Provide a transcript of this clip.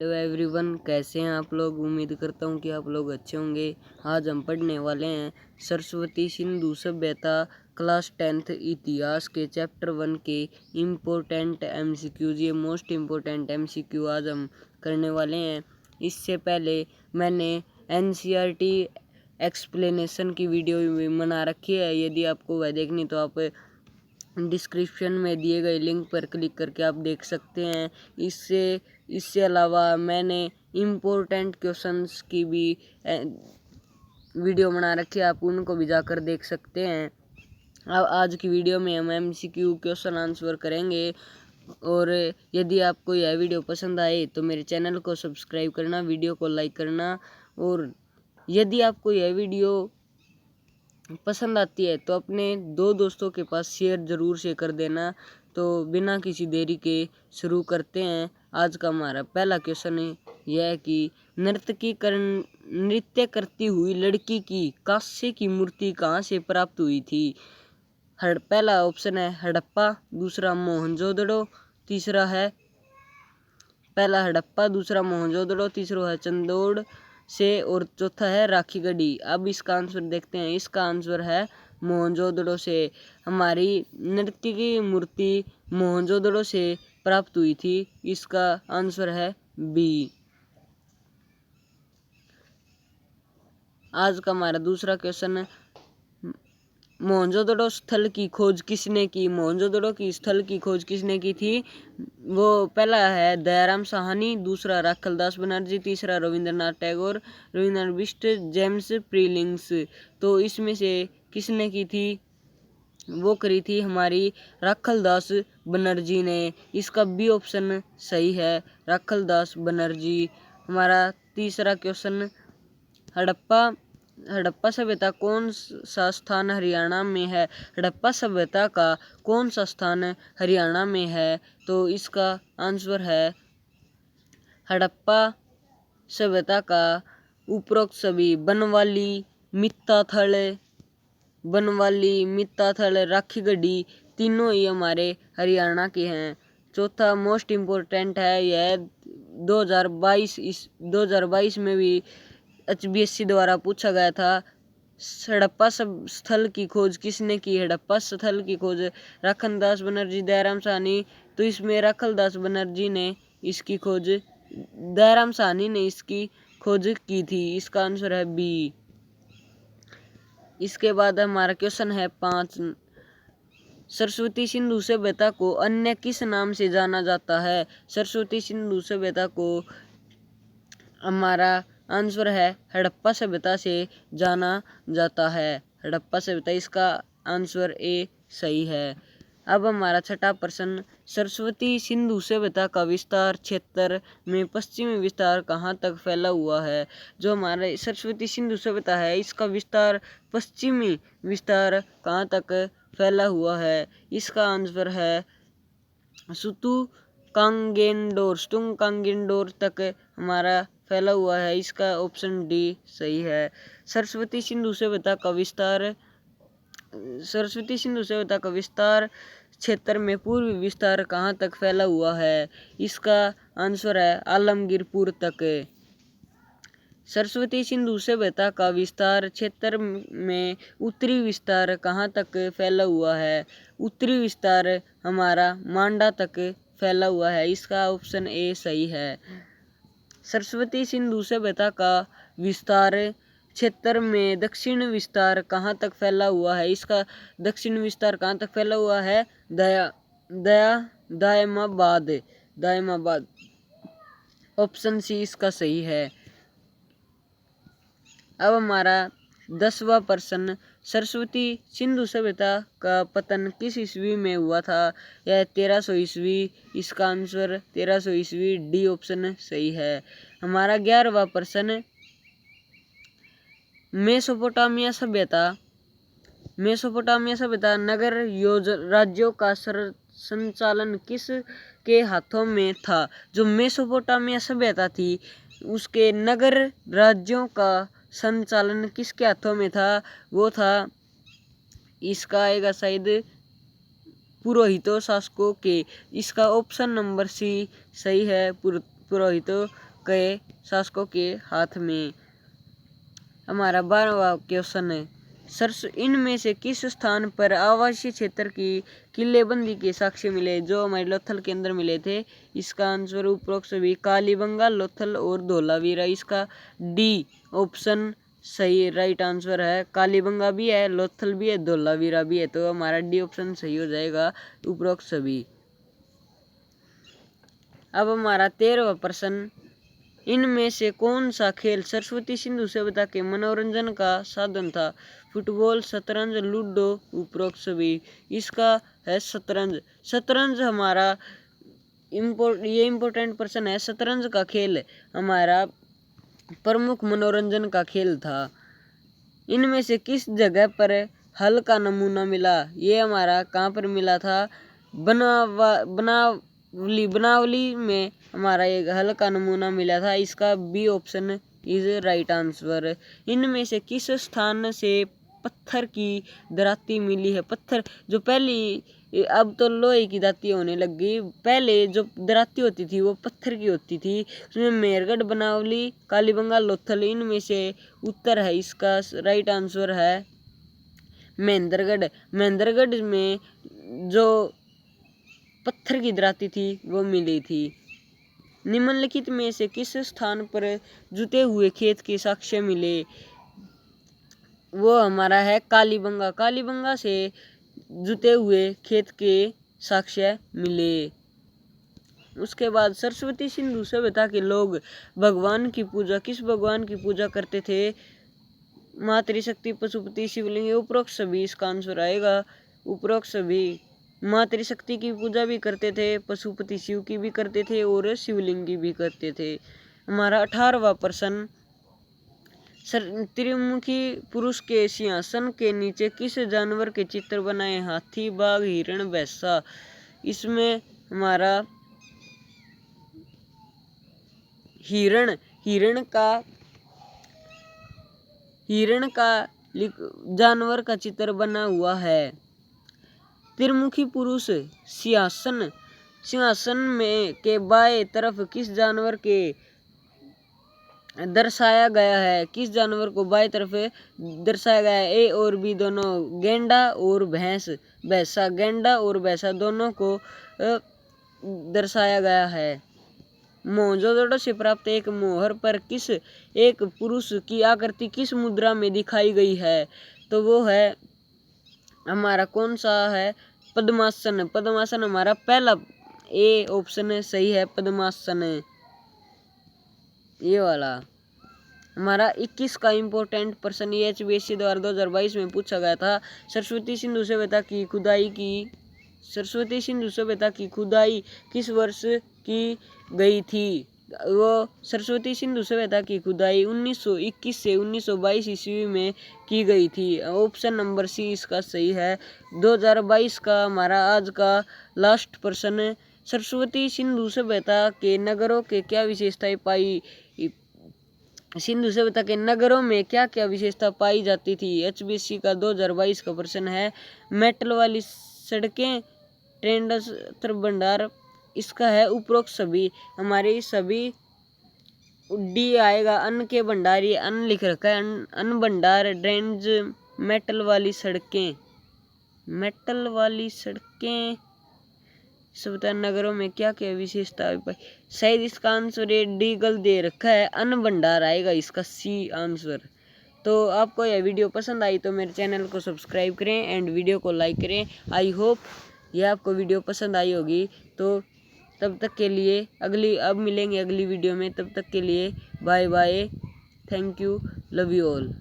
Hello everyone, कैसे हैं आप लोग। उम्मीद करता हूं कि आप लोग अच्छे होंगे। आज हम पढ़ने वाले हैं सरस्वती सिंधु सभ्यता क्लास 10th इतिहास के चैप्टर 1 के इम्पोर्टेंट एमसीक्यूज। ये मोस्ट इम्पोर्टेंट एमसीक्यू आज हम करने वाले हैं। इससे पहले मैंने एनसीईआरटी एक्सप्लेनेशन की वीडियो भी बना रखी है। यदि आपको वह देखनी तो आप डिस्क्रिप्शन में दिए गए लिंक पर क्लिक करके आप देख सकते हैं। इससे अलावा मैंने इम्पोर्टेंट क्वेश्चंस की भी वीडियो बना रखी है, आप उनको भी जाकर देख सकते हैं। अब आज की वीडियो में हम एमसीक्यू क्वेश्चन आंसर करेंगे। और यदि आपको यह वीडियो पसंद आए तो मेरे चैनल को सब्सक्राइब करना, वीडियो को लाइक करना। और यदि आपको यह वीडियो पसंद आती है तो अपने दो दोस्तों के पास शेयर ज़रूर से कर देना। तो बिना किसी देरी के शुरू करते हैं। आज का हमारा पहला क्वेश्चन यह है कि नृत्य करती हुई लड़की की कांस्य की मूर्ति कहाँ से प्राप्त हुई थी। पहला ऑप्शन है हड़प्पा, दूसरा मोहनजोदड़ो, तीसरा है पहला हड़प्पा, दूसरा मोहनजोदड़ो, तीसरा है चंदौड़ से और चौथा है राखीगढ़ी। अब इसका आंसर देखते हैं। इसका आंसर है मोहनजोदड़ो से। हमारी नृत्य की मूर्ति मोहनजोदड़ो से प्राप्त हुई थी। इसका आंसर है बी। आज का हमारा दूसरा क्वेश्चन, मोहनजोदड़ो स्थल की खोज किसने की। मोहनजोदड़ो की स्थल की खोज किसने की थी। वो पहला है दयाराम साहनी, दूसरा राखलदास बनर्जी, तीसरा रविंद्रनाथ टैगोर, रविंद्रनाथ बिष्ट, जेम्स प्रीलिंग्स। तो इसमें से किसने की थी। वो करी थी हमारी राखलदास बनर्जी ने। इसका बी ऑप्शन सही है, राखलदास बनर्जी। हमारा तीसरा क्वेश्चन, हड़प्पा सभ्यता कौन सा स्थान हरियाणा में है। हड़प्पा सभ्यता का कौन सा स्थान हरियाणा में है। तो इसका आंसर है हड़प्पा सभ्यता का उपरोक्त सभी बनवाली, मित्ताथल, राखीगढ़ी तीनों ही हमारे हरियाणा के हैं। चौथा मोस्ट इम्पोर्टेंट है, यह 2022 में भी HBSC द्वारा पूछा गया था। हड़प्पा स्थल की खोज किसने की। हड़प्पा स्थल की खोज राखलदास बनर्जी, दयाराम साहनी। तो इसमें राखलदास बनर्जी ने इसकी खोज, दयाराम साहनी ने इसकी खोज की थी। इसका आंसर है बी। इसके बाद हमारा क्वेश्चन है 5, सरस्वती सिंधु सभ्यता को अन्य किस नाम से जाना जाता है। सरस्वती सिंधु सभ्यता को हमारा आंसर है हड़प्पा सभ्यता से जाना जाता है। हड़प्पा सभ्यता, इसका आंसर ए सही है। अब हमारा छठा प्रश्न, सरस्वती सिंधु सभ्यता का विस्तार क्षेत्र में पश्चिमी विस्तार कहाँ तक फैला हुआ है। जो हमारा सरस्वती सिंधु सभ्यता है, इसका विस्तार, पश्चिमी विस्तार कहाँ तक फैला हुआ है। इसका आंसर है सुतुंग-कांगेंडोर तक हमारा फैला हुआ है। इसका ऑप्शन डी सही है। सरस्वती सिंधु सभ्यता का विस्तार क्षेत्र में पूर्वी विस्तार कहाँ तक फैला हुआ है। इसका आंसर है आलमगीरपुर तक। सरस्वती सिंधु सभ्यता का विस्तार क्षेत्र में उत्तरी विस्तार कहाँ तक फैला हुआ है। उत्तरी विस्तार हमारा मांडा तक फैला हुआ है। इसका ऑप्शन ए सही है। सरस्वती सिंधु सभ्यता का विस्तार क्षेत्र में दक्षिण विस्तार कहाँ तक फैला हुआ है। इसका दक्षिण विस्तार कहाँ तक फैला हुआ है। दायमाबाद। ऑप्शन सी इसका सही है। अब हमारा 10वां प्रश्न, सरस्वती सिंधु सभ्यता का पतन किस ईस्वी में हुआ था। यह 1300 ईस्वी। इसका आंसर 1300 ईस्वी, डी ऑप्शन सही है। हमारा 11वां प्रश्न, मेसोपोटामिया सभ्यता नगर राज्यों का संचालन किस के हाथों में था। जो मेसोपोटामिया सभ्यता थी, उसके नगर राज्यों का संचालन किसके हाथों में था। वो था, इसका आएगा शायद पुरोहितों शासकों के। इसका ऑप्शन नंबर सी सही है, पुरोहितों के शासकों के हाथ में। हमारा 12वां क्वेश्चन है, इनमें से किस स्थान पर आवासीय क्षेत्र की किलेबंदी के साक्ष्य मिले जो हमारे लोथल के अंदर मिले थे? इसका आंसर उपरोक्त सभी कालीबंगा, लोथल और धोलावीरा। इसका डी ऑप्शन सही राइट आंसर है। कालीबंगा भी है, लोथल भी है, धोलावीरा भी है, तो हमारा डी ऑप्शन सही हो जाएगा, उपरोक्त सभी। अब हमारा 13वां प्रश्न, इनमें से कौन सा खेल सरस्वती सिंधु सभ्यता के मनोरंजन का साधन था? फुटबॉल, शतरंज, लूडो, उपरोक्त सभी। इसका है शतरंज। शतरंज हमारा ये इम्पोर्टेंट प्रश्न है। शतरंज का खेल हमारा प्रमुख मनोरंजन का खेल था। इनमें से किस जगह पर हल का नमूना मिला? ये हमारा कहाँ पर मिला था? बनावली में हमारा एक हल का नमूना मिला था। इसका B option is right answer. इनमें से किस स्थान से पत्थर की दराती मिली है? पत्थर जो पहली, अब तो लोहे की दाती होने लग गई, पहले जो दराती होती थी वो पत्थर की होती थी। उसमें मेरगढ़, बनावली, कालीबंगा, लोथल, इनमें से उत्तर है इसका राइट आंसर है महेंद्रगढ़। महेंद्रगढ़ में जो पत्थर की दराती थी वो मिली थी। निम्नलिखित में से किस स्थान पर जुते हुए खेत के साक्ष्य मिले? वो हमारा है कालीबंगा। कालीबंगा से जुते हुए खेत के साक्ष्य मिले। उसके बाद सरस्वती सिंधु सभ्यता के लोग भगवान की पूजा, किस भगवान की पूजा करते थे? मातृशक्ति, पशुपति, शिवलिंग, उपरोक्त सभी। इसका आंसर आएगा उपरोक्त सभी। मातृशक्ति की पूजा भी करते थे, पशुपति शिव की भी करते थे और शिवलिंग की भी करते थे। हमारा 18वां प्रश्न, त्रिमुखी पुरुष के सिंहासन के नीचे किस जानवर के चित्र बनाए? हाथी, बाघ, हिरण, भैंसा। इसमें हमारा हिरण का जानवर का चित्र बना हुआ है। त्रिमुखी पुरुष सिंहासन में के बाएं तरफ किस जानवर के दर्शाया गया है? किस जानवर को बाएं तरफ दर्शाया गया है? ए और बी दोनों, गेंडा और भैंसा। गेंडा और भैंसा दोनों को दर्शाया गया है। मोहनजोदड़ो से प्राप्त एक मोहर पर किस एक पुरुष की आकृति किस मुद्रा में दिखाई गई है? तो वो है हमारा कौन सा है? पद्मासन। पद्मासन हमारा पहला ए ऑप्शन सही है, पद्मासन ये वाला। हमारा 21 का इम्पोर्टेंट प्रश्न ये HBSC द्वारा 2022 में पूछा गया था। सरस्वती सिंधु सभ्यता की खुदाई किस वर्ष की गई थी? वो सरस्वती सिंधु सभ्यता की खुदाई 1921 से 1922 ईस्वी में की गई थी। ऑप्शन नंबर सी इसका सही है। 2022 का हमारा आज का लास्ट प्रश्न, सरस्वती सिंधु सभ्यता के नगरों के क्या विशेषताएं पाई? सिंधु सभ्यता के नगरों में क्या क्या विशेषता पाई जाती थी? HBSC का 2022 का प्रश्न है। मेटल वाली सड़कें, ट्रेंड भंडार। इसका है उपरोक्त सभी। हमारे सभी डी आएगा। अन्न के भंडार, ये अन्न लिख रखा है, अन्न भंडार, ड्रेन्स, मेटल वाली सड़कें सभ्यता नगरों में क्या क्या विशेषता पाई? शायद इसका आंसर ये डी गल दे रखा है, अन्न भंडार आएगा इसका सी आंसर। तो आपको यह वीडियो पसंद आई तो मेरे चैनल को सब्सक्राइब करें एंड वीडियो को लाइक करें। आई होप ये आपको वीडियो पसंद आई होगी। तो तब तक के लिए अब मिलेंगे अगली वीडियो में। तब तक के लिए bye bye, thank you, love you all.